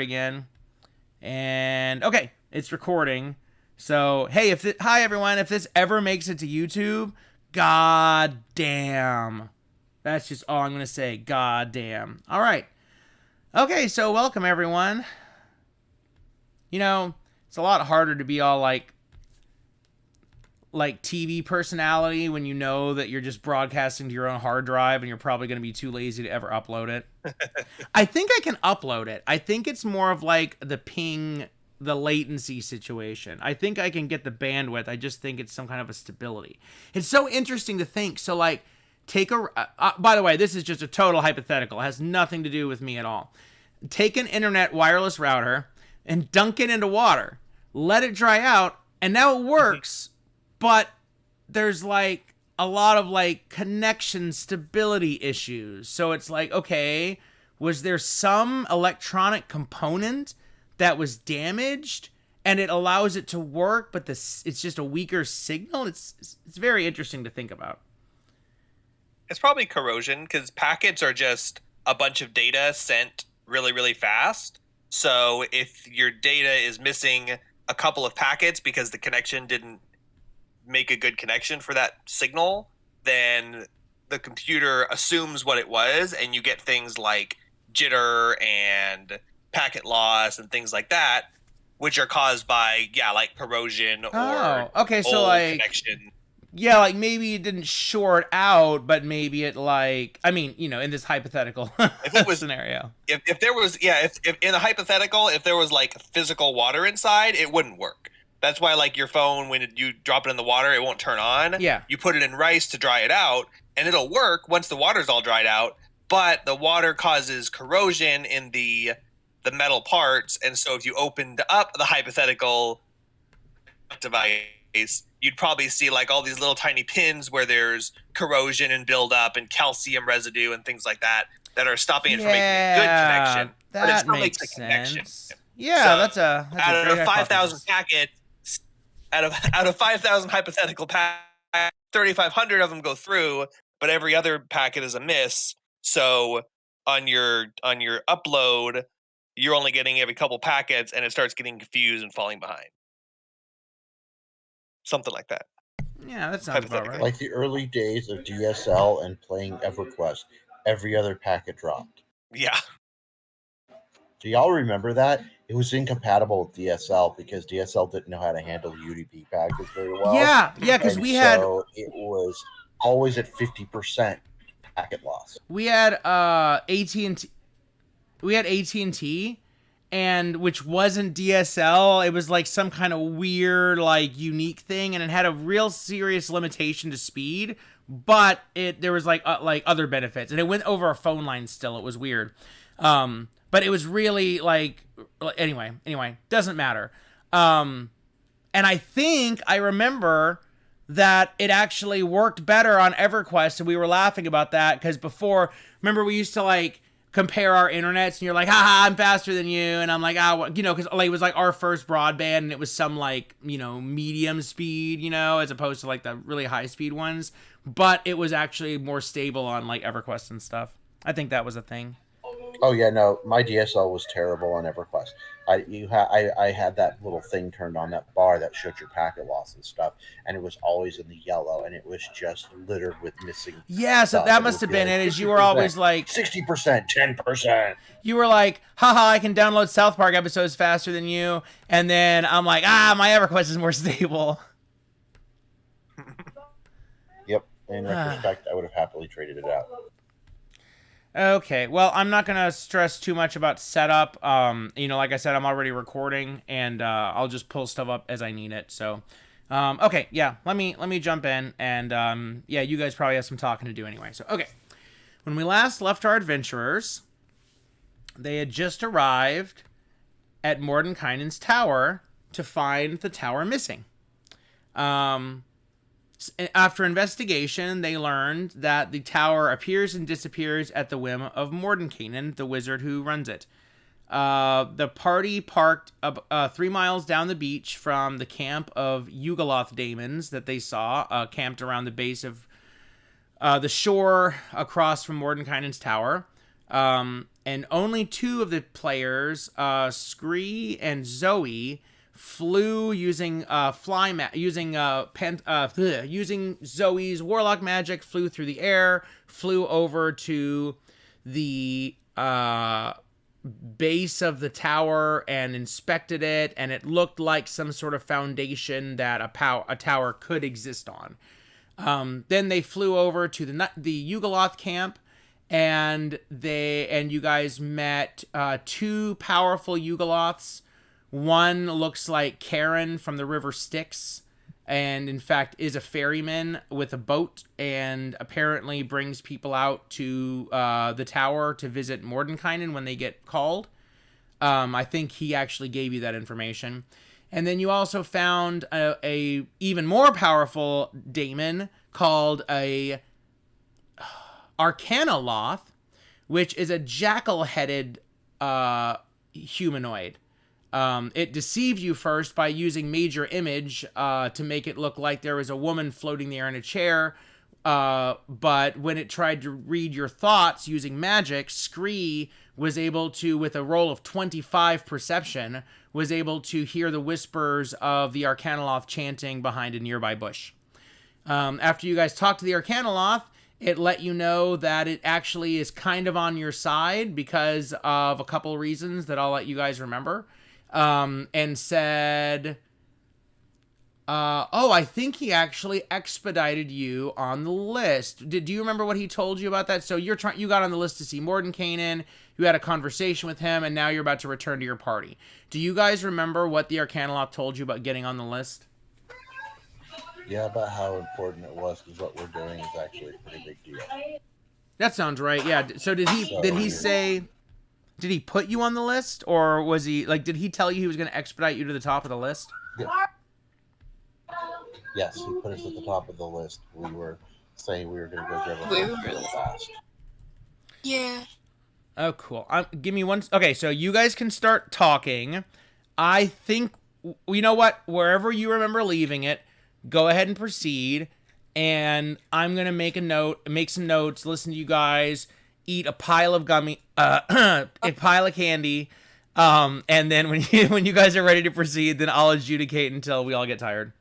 again. And okay, it's recording. So hey, hi everyone, if this ever makes it to YouTube, god damn. That's just all I'm gonna say. God damn. All right. Okay, so welcome everyone. You know, it's a lot harder to be all like TV personality when you know that you're just broadcasting to your own hard drive and you're probably going to be too lazy to ever upload it. I think I can upload it. I think it's more of like the ping, the latency situation. I think I can get the bandwidth. I just think it's some kind of a stability. It's so interesting to think. So like take by the way, this is just a total hypothetical. It has nothing to do with me at all. Take an internet wireless router and dunk it into water. Let it dry out and now it works. But there's like a lot of like connection stability issues. So it's like, okay, was there some electronic component that was damaged and it allows it to work, but it's just a weaker signal? It's very interesting to think about. It's probably corrosion because packets are just a bunch of data sent really, really fast. So if your data is missing a couple of packets because the connection didn't make a good connection for that signal, then the computer assumes what it was, and you get things like jitter and packet loss and things like that, which are caused by like corrosion or okay, so like connection. Yeah, like maybe it didn't short out, but maybe it like, I mean, you know, in this hypothetical if it was, scenario. If there was, if in a hypothetical, if there was like physical water inside, it wouldn't work. That's why, like, your phone, when you drop it in the water, it won't turn on. Yeah. You put it in rice to dry it out, and it'll work once the water's all dried out. But the water causes corrosion in the metal parts, and so if you opened up the hypothetical device, you'd probably see like all these little tiny pins where there's corrosion and buildup and calcium residue and things like that are stopping it from making a good connection. That but it still makes a connection. sense. Yeah, so that's out of 5,000 packets. Out of 5,000 hypothetical packets, 3,500 of them go through, but every other packet is a miss. So on your upload, you're only getting every couple packets, and it starts getting confused and falling behind. Something like that. Yeah, that sounds about right. Like the early days of DSL and playing EverQuest, every other packet dropped. Yeah. Do y'all remember that? It was incompatible with DSL because DSL didn't know how to handle UDP packets very well. Yeah, because so it was always at 50% packet loss. We had AT&T. We had AT&T, and which wasn't DSL. It was like some kind of weird, like unique thing, and it had a real serious limitation to speed. But there was like other benefits, and it went over a phone line. Still, it was weird. But it was really like anyway, doesn't matter. And I think I remember that it actually worked better on EverQuest, and we were laughing about that because before, remember we used to like compare our internets, and you're like, haha, I'm faster than you, and I'm like, because like, it was like our first broadband, and it was some like, medium speed, as opposed to like the really high speed ones, but it was actually more stable on like EverQuest and stuff. I think that was a thing. Oh yeah, no, my DSL was terrible on EverQuest. I had that little thing turned on, that bar that showed your packet loss and stuff, and it was always in the yellow, and it was just littered with missing. Yeah, so that must have been it. Is you were always like 60%, 10%. You were like, haha, I can download South Park episodes faster than you, and then I'm like, my EverQuest is more stable. Yep. In retrospect, I would have happily traded it out. Okay, well, I'm not gonna stress too much about setup. Like I said, I'm already recording, and I'll just pull stuff up as I need it. So, okay, yeah, let me jump in, and you guys probably have some talking to do anyway. So, okay, when we last left our adventurers, they had just arrived at Mordenkainen's tower to find the tower missing. After investigation, they learned that the tower appears and disappears at the whim of Mordenkainen, the wizard who runs it. The party parked 3 miles down the beach from the camp of Yugoloth daemons that they saw, camped around the base of the shore across from Mordenkainen's tower. And only two of the players, Scree and Zoe, flew using using Zoe's warlock magic, flew through the air, flew over to the base of the tower and inspected it, and it looked like some sort of foundation that a tower could exist on. Then they flew over to the Yugoloth camp, and you guys met two powerful Yugoloths. One looks like Karen from the River Styx, and in fact is a ferryman with a boat, and apparently brings people out to the tower to visit Mordenkainen when they get called. I think he actually gave you that information. And then you also found a even more powerful daemon called a Arcanoloth, which is a jackal-headed humanoid. It deceived you first by using Major Image to make it look like there was a woman floating there in a chair. But when it tried to read your thoughts using magic, Scree was able to, with a roll of 25 perception, was able to hear the whispers of the Arcanoloth chanting behind a nearby bush. After you guys talked to the Arcanoloth, it let you know that it actually is kind of on your side because of a couple reasons that I'll let you guys remember. And said, I think he actually expedited you on the list. Do you remember what he told you about that? So you got on the list to see Mordenkainen, you had a conversation with him, and now you're about to return to your party. Do you guys remember what the Arcanoloth told you about getting on the list? Yeah, about how important it was, because what we're doing is actually a pretty big deal. That sounds right, yeah. So did he say... Did he put you on the list, or was he did he tell you he was going to expedite you to the top of the list? Yeah. Yes, he put us at the top of the list. We were saying we were going to go grab a real fast. Yeah. Oh, cool. Give me one. Okay, so you guys can start talking. I think, you know what? Wherever you remember leaving it, go ahead and proceed. And I'm going to make some notes, listen to you guys, eat a pile of a pile of candy, and then when you guys are ready to proceed, then I'll adjudicate until we all get tired.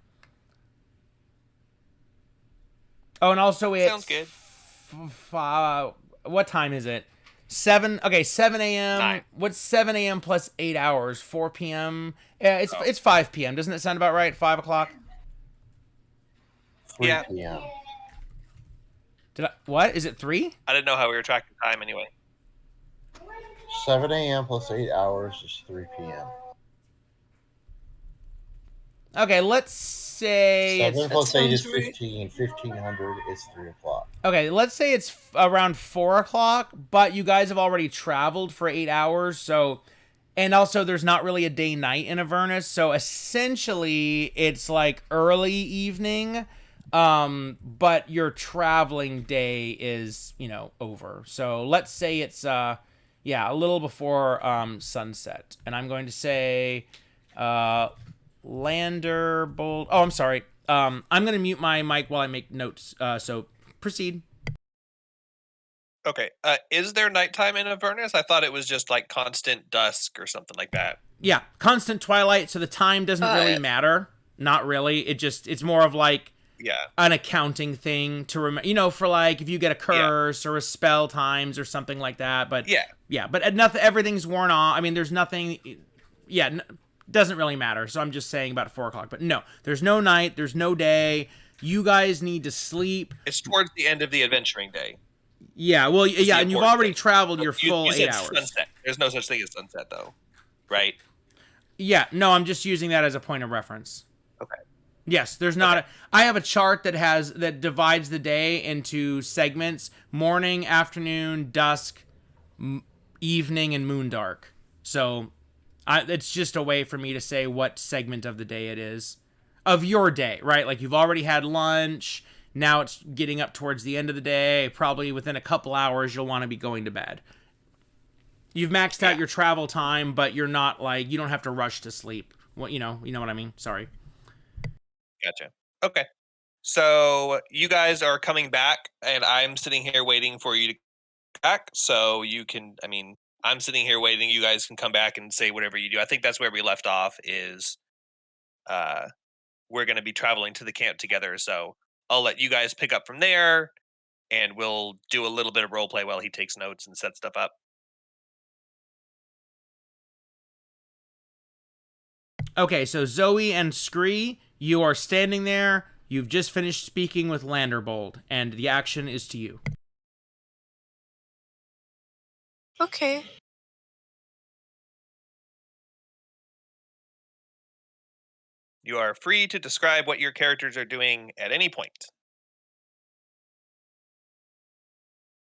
Oh, and also it's sounds good. What time is it? 7. Okay, 7 a.m. 9. What's 7 a.m. plus 8 hours? 4 p.m. Yeah, it's 5 p.m. Doesn't it sound about right? 5 o'clock. 3 Yeah. p.m. What? Is it 3? I didn't know how we were tracking time anyway. 7 a.m. plus 8 hours is 3 p.m. Okay, let's say 7 plus 8 is right. 15. 1500 is 3 o'clock. Okay, let's say it's around 4 o'clock, but you guys have already traveled for 8 hours, so... And also, there's not really a day-night in Avernus, so essentially, it's like early evening, but your traveling day is, over. So let's say it's, a little before sunset. And I'm going to say, Lander, Bold... Oh, I'm sorry. I'm going to mute my mic while I make notes, so proceed. Okay. Is there nighttime in Avernus? I thought it was just like constant dusk or something like that. Yeah, constant twilight, so the time doesn't really matter. Not really. It's more of like an accounting thing to remember, for like if you get a curse or a spell times or something like that. But but nothing. Everything's worn off. I mean, there's nothing. Yeah, doesn't really matter. So I'm just saying about 4 o'clock. But no, there's no night. There's no day. You guys need to sleep. It's towards the end of the adventuring day. Yeah, well, yeah, and you've already traveled your full 8 hours. Sunset. There's no such thing as sunset, though, right? Yeah, no, I'm just using that as a point of reference. Okay. Yes, there's not. I have a chart that divides the day into segments: morning, afternoon, dusk, evening, and moondark. So, it's just a way for me to say what segment of the day it is, of your day, right? Like you've already had lunch. Now it's getting up towards the end of the day. Probably within a couple hours, you'll want to be going to bed. You've maxed out your travel time, but you're not you don't have to rush to sleep. What you know what I mean? Sorry. Gotcha. Okay. So you guys are coming back, and I'm sitting here waiting for you to back, so you can. I mean, I'm sitting here waiting. You guys can come back and say whatever you do. I think that's where we left off. Is we're going to be traveling to the camp together, so I'll let you guys pick up from there, and we'll do a little bit of role play while he takes notes and sets stuff up. Okay, so Zoe and Scree, you are standing there. You've just finished speaking with Landerbold, and the action is to you. Okay. You are free to describe what your characters are doing at any point.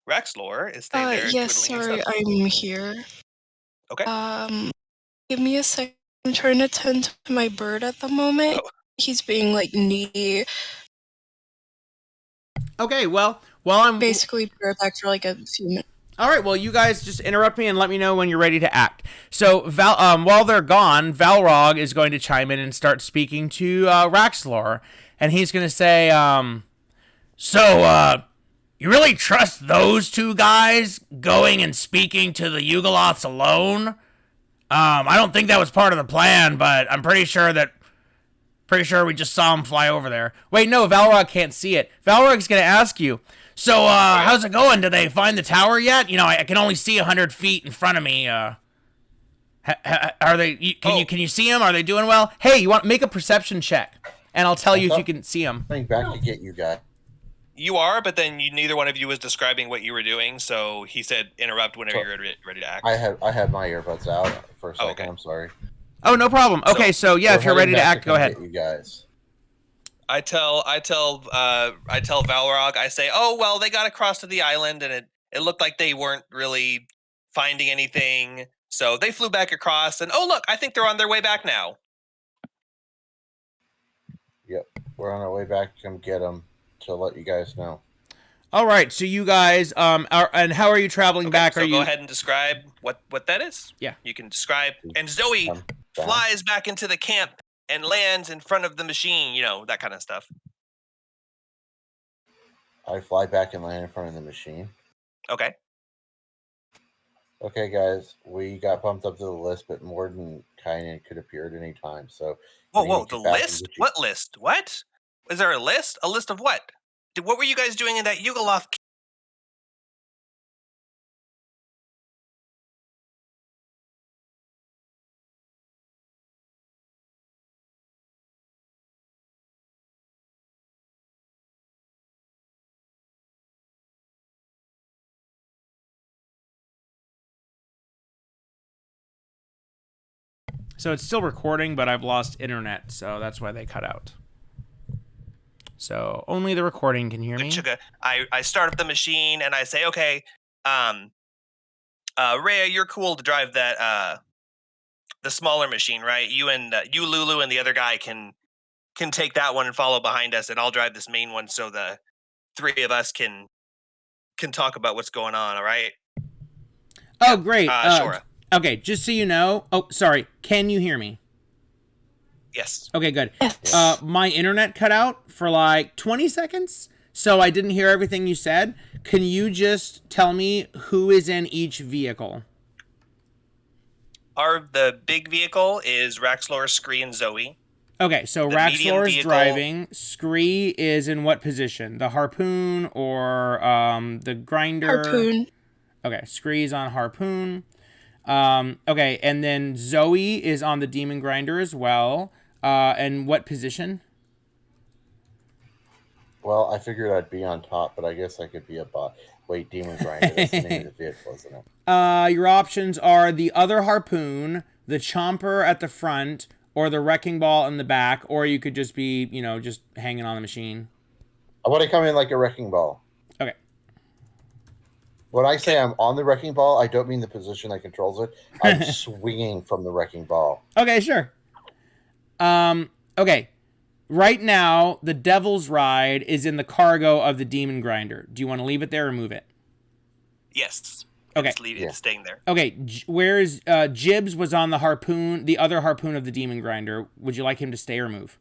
Raxlor is staying there Yes, twiddling his sorry, thumbs. I'm here. Okay. Give me a second. I'm trying to tend to my bird at the moment. Oh. He's being, like, needy. Okay, well, while I'm... Basically, be right back for, like, a few minutes. All right, well, you guys just interrupt me and let me know when you're ready to act. So, while they're gone, Valrog is going to chime in and start speaking to Raxlor, and he's going to say, you really trust those two guys going and speaking to the Yugoloths alone? I don't think that was part of the plan, but I'm pretty sure we just saw them fly over there. Wait, no, Valrog can't see it. Valrog's going to ask you, so, how's it going? Did they find the tower yet? You know, I can only see 100 feet in front of me. Are they? Can you see them? Are they doing well? Hey, you want make a perception check, and I'll tell you if you can see them. Coming back to get you guys. You are, but then neither one of you was describing what you were doing, so he said interrupt whenever you're ready to act. I had my earbuds out for a second. Okay. I'm sorry. Oh, no problem. Okay, so yeah, if you're ready to act, go ahead. You guys. I tell Valrog, I say, oh, well, they got across to the island, and it looked like they weren't really finding anything, so they flew back across, and oh, look, I think they're on their way back now. Yep, we're on our way back to come get them to let you guys know. All right, so you guys, and how are you traveling back? So go ahead and describe what that is. Yeah. You can describe, and Zoe flies back into the camp and lands in front of the machine, you know, that kind of stuff. I fly back and land in front of the machine. Okay. Okay, guys, we got bumped up to the list, but Morden kind of could appear at any time. So, whoa, the list? What list? What? Is there a list? A list of what? What were you guys doing in that Yugoloth? So it's still recording, but I've lost internet, so that's why they cut out. So only the recording can hear me. I start up the machine and I say, okay, Rhea, you're cool to drive that the smaller machine, right? You Lulu and the other guy can take that one and follow behind us, and I'll drive this main one so the three of us can talk about what's going on, all right? Oh, great. Sure. Okay, just so you know. Oh, sorry. Can you hear me? Yes. Okay, good. Yes. My internet cut out for like 20 seconds, so I didn't hear everything you said. Can you just tell me who is in each vehicle? The big vehicle is Raxlor, Scree, and Zoe. Okay, so Raxlor is driving. Scree is in what position? The harpoon or the grinder? Harpoon. Okay, Scree's on harpoon. Okay, and then Zoe is on the demon grinder as well. And what position? Well, I figured I'd be on top, but I guess I could be a bot. Wait, demon grinder. That's the name of the vehicle, isn't it? Your options are the other harpoon, the chomper at the front, or the wrecking ball in the back, or you could just be, just hanging on the machine. I want to come in like a wrecking ball. Okay. When I say I'm on the wrecking ball, I don't mean the position that controls it. I'm swinging from the wrecking ball. Okay, sure. Okay. Right now, the Devil's Ride is in the cargo of the Demon Grinder. Do you want to leave it there or move it? Yes. Okay. It's staying there. Okay. Where's Jibs was on the harpoon, the other harpoon of the Demon Grinder. Would you like him to stay or move?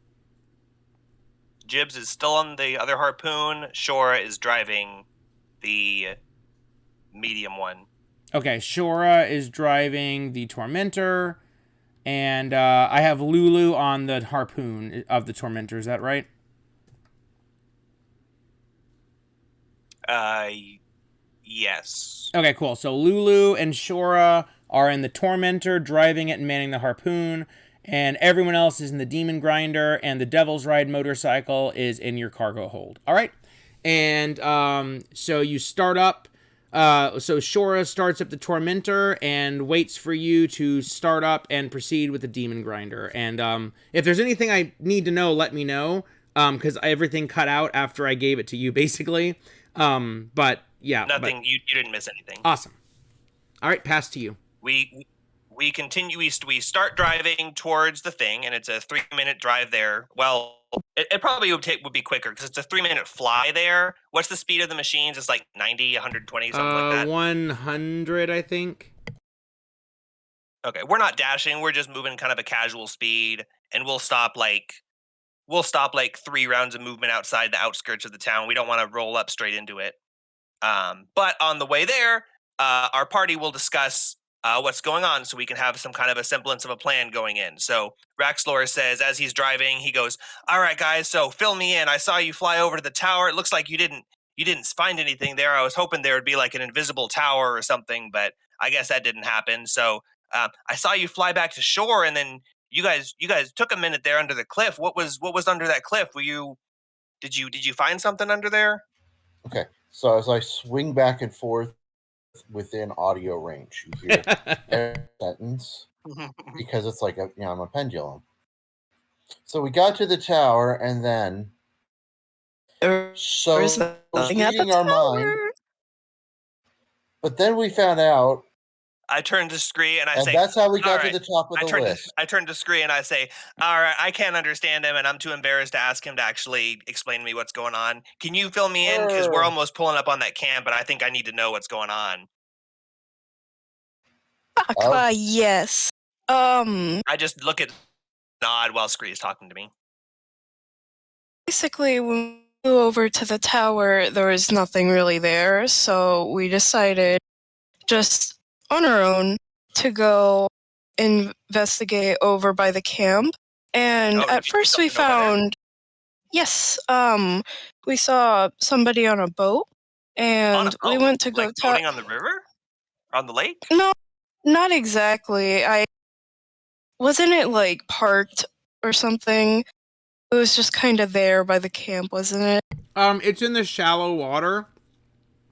Jibs is still on the other harpoon. Shora is driving the medium one. Okay, Shora is driving the Tormentor, and I have Lulu on the harpoon of the Tormentor. Is that right? Yes. Okay, cool. So Lulu and Shora are in the Tormentor, driving it and manning the harpoon, and everyone else is in the Demon Grinder, and the Devil's Ride motorcycle is in your cargo hold. All right, and so you start up. So Shora starts up the Tormentor and waits for you to start up and proceed with the Demon Grinder. And if there's anything I need to know, let me know, because everything cut out after I gave it to you, basically. But yeah, Nothing. You didn't miss anything. Awesome. All right, pass to you. We continue. We start driving towards the thing, and it's a 3-minute drive there. Well, it probably would be quicker because it's a 3-minute fly there. What's the speed of the machines? It's like 90, 120, something like that. 100, I think. Okay, we're not dashing. We're just moving kind of a casual speed, and we'll stop like 3 rounds of movement outside the outskirts of the town. We don't want to roll up straight into it. But on the way there, our party will discuss what's going on so we can have some kind of a semblance of a plan going in. So Raxlor says, as he's driving, he goes, "All right, guys, so fill me in. I saw you fly over to the tower. It looks like you didn't find anything there. I was hoping there would be like an invisible tower or something, but I guess that didn't happen. So I saw you fly back to shore, and then you guys took a minute there under the cliff. What was under that cliff? Did you find something under there?" Okay, so as I swing back and forth within audio range, you hear every sentence because it's like I'm a pendulum. So we got to the tower, and then reading our mind, but then we found out. I turned to Scree and I say, that's how we got to the top of the list. I turned to Scree and I say, "All right, I can't understand him, and I'm too embarrassed to ask him to actually explain to me what's going on. Can you fill me in? Because we're almost pulling up on that camp, and I think I need to know what's going on." Yes. I just look at nod while Scree is talking to me. Basically, when we flew over to the tower, there was nothing really there, so we decided just on our own to go investigate over by the camp. And at first we found, yes, we saw somebody on a boat, and we went to go boating on the river, on the lake. No, not exactly. Wasn't it like parked or something? It was just kind of there by the camp, wasn't it? It's in the shallow water.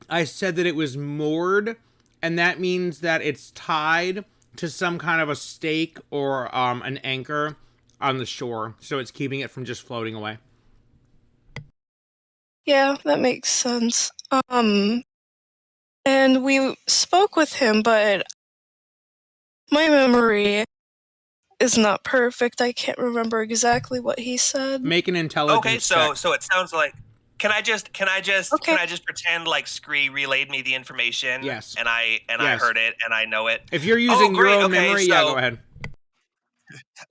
I said that it was moored, and that means that it's tied to some kind of a stake or an anchor on the shore, so it's keeping it from just floating away. Yeah, that makes sense. And we spoke with him, but my memory is not perfect. I can't remember exactly what he said. Make an intelligence check. So it sounds like. Can I just pretend like Scree relayed me the information? Yes. And I heard it and I know it. If you're using your own memory, yeah, go ahead.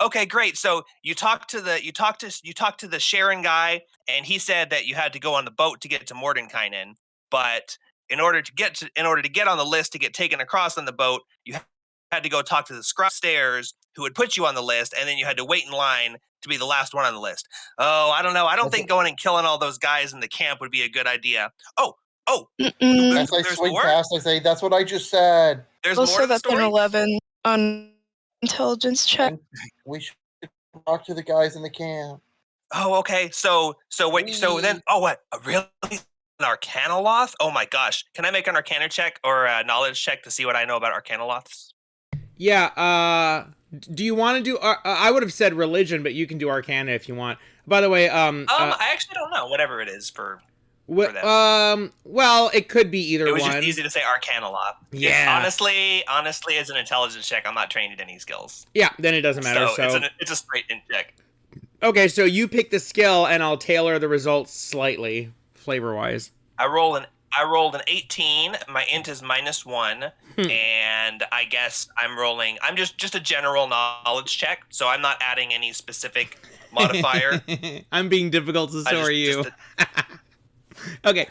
Okay, great. So you talked to the Sharon guy, and he said that you had to go on the boat to get to Mordenkainen. But in order to get on the list to get taken across on the boat, you had to go talk to the scrub stairs who would put you on the list, and then you had to wait in line to be the last one on the list. Oh, I don't know. I don't think going and killing all those guys in the camp would be a good idea. As I swing past, I say, "That's what I just said." There's more to the story? That's an 11 on intelligence check. We should talk to the guys in the camp. Oh, okay. So what? So then, what? Really? An Arcanoloth? Oh my gosh! Can I make an Arcana check or a knowledge check to see what I know about Arcanoloths? Yeah. Do you want to do? I would have said religion, but you can do Arcana if you want. By the way, I actually don't know. Whatever it is for them. Well, it could be either one. It was just easy to say Arcanoloth. Yeah. Honestly, as an intelligence check, I'm not trained in any skills. Yeah, then it doesn't matter. So it's a straight int check. Okay, so you pick the skill, and I'll tailor the results slightly, flavor-wise. I rolled an 18. My int is -1, and I guess I'm just a general knowledge check, so I'm not adding any specific modifier. I'm being difficult, so are you. Okay.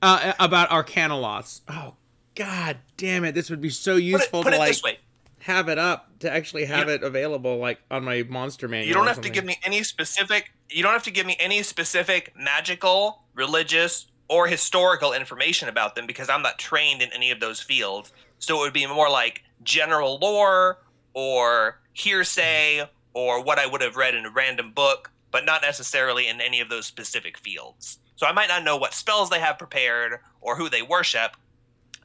About Arcanoloths. Oh God damn it! This would be so useful Put to it like this way. have it up to actually have it available like on my monster manual. You don't have to give me any specific. You don't have to give me any specific magical, religious, or historical information about them because I'm not trained in any of those fields. So it would be more like general lore or hearsay or what I would have read in a random book, but not necessarily in any of those specific fields. So I might not know what spells they have prepared or who they worship,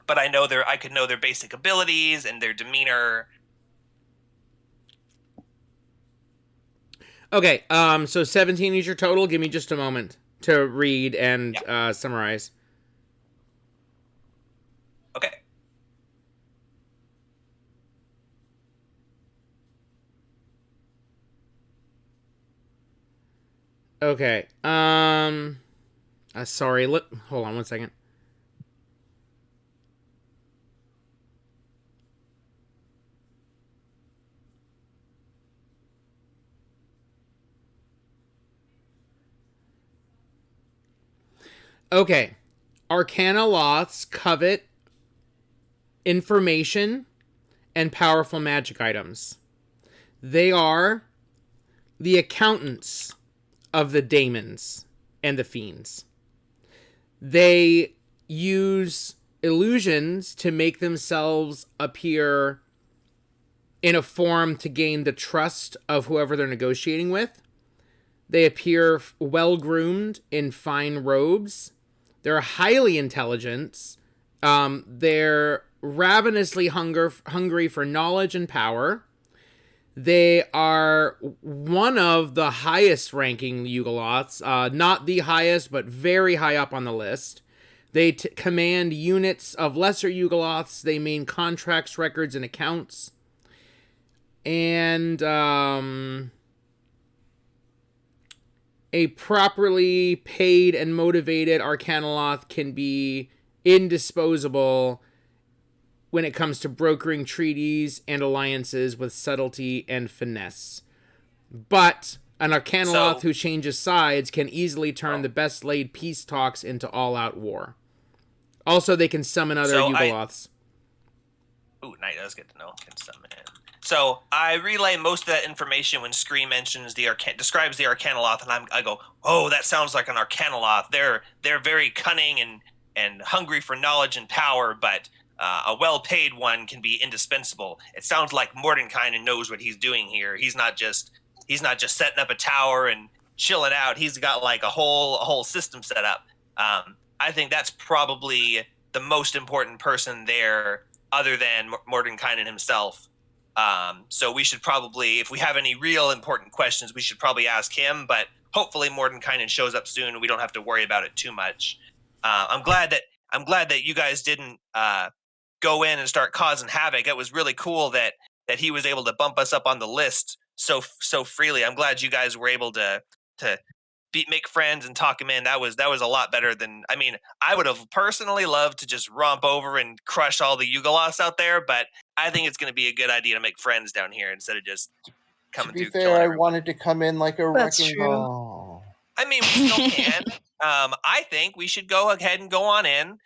but I could know their basic abilities and their demeanor. Okay, so 17 is your total. Give me just a moment to read and summarize. Okay. Okay. Sorry. Hold on one second. Okay. Arcana Loths covet information and powerful magic items. They are the accountants of the daemons and the fiends. They use illusions to make themselves appear in a form to gain the trust of whoever they're negotiating with. They appear well-groomed in fine robes. They're highly intelligent. They're ravenously hungry for knowledge and power. They are one of the highest ranking Yugoloths. Not the highest, but very high up on the list. They command units of lesser Yugoloths. They maintain contracts, records, and accounts. And a properly paid and motivated Arcanoloth can be indisposable when it comes to brokering treaties and alliances with subtlety and finesse. But an Arcanoloth who changes sides can easily turn the best laid peace talks into all-out war. Also, they can summon other Yugoloths. Ooh, nice. That's good to know. Can summon it. So I relay most of that information when Scree mentions describes the Arcanoloth, and I go, oh, that sounds like an Arcanoloth. They're very cunning and hungry for knowledge and power, but a well-paid one can be indispensable. It sounds like Mordenkainen knows what he's doing here. He's not just setting up a tower and chilling out. He's got like a whole system set up. I think that's probably the most important person there, other than Mordenkainen himself. So we should probably, if we have any real important questions, we should probably ask him. But hopefully Mordenkainen shows up soon, and we don't have to worry about it too much. I'm glad that you guys didn't go in and start causing havoc. It was really cool that he was able to bump us up on the list so freely. I'm glad you guys were able to make friends and talk him in. That was a lot better than, I mean, I would have personally loved to just romp over and crush all the Yugoloths out there, but I think it's going to be a good idea to make friends down here instead of just coming through. To be fair, I wanted to come in like a wrecking ball. I mean, we still can. I think we should go ahead and go on in.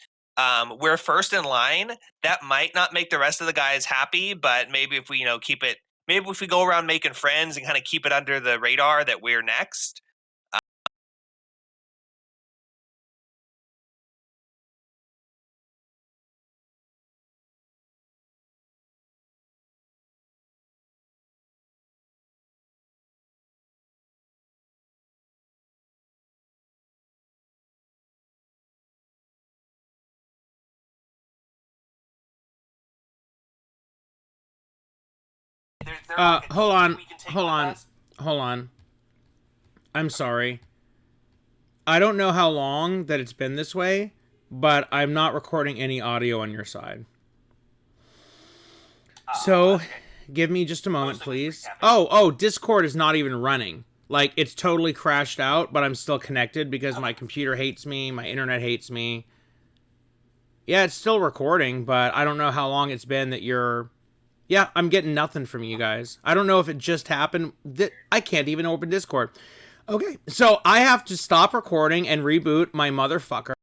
We're first in line. That might not make the rest of the guys happy, but maybe if we, maybe if we go around making friends and kind of keep it under the radar that we're next. Hold on. I'm sorry. I don't know how long that it's been this way, but I'm not recording any audio on your side. So, give me just a moment, please. Oh, Discord is not even running. Like, it's totally crashed out, but I'm still connected because my computer hates me, my internet hates me. Yeah, it's still recording, but I don't know how long it's been that you're... Yeah, I'm getting nothing from you guys. I don't know if it just happened. I can't even open Discord. Okay, so I have to stop recording and reboot my motherfucker.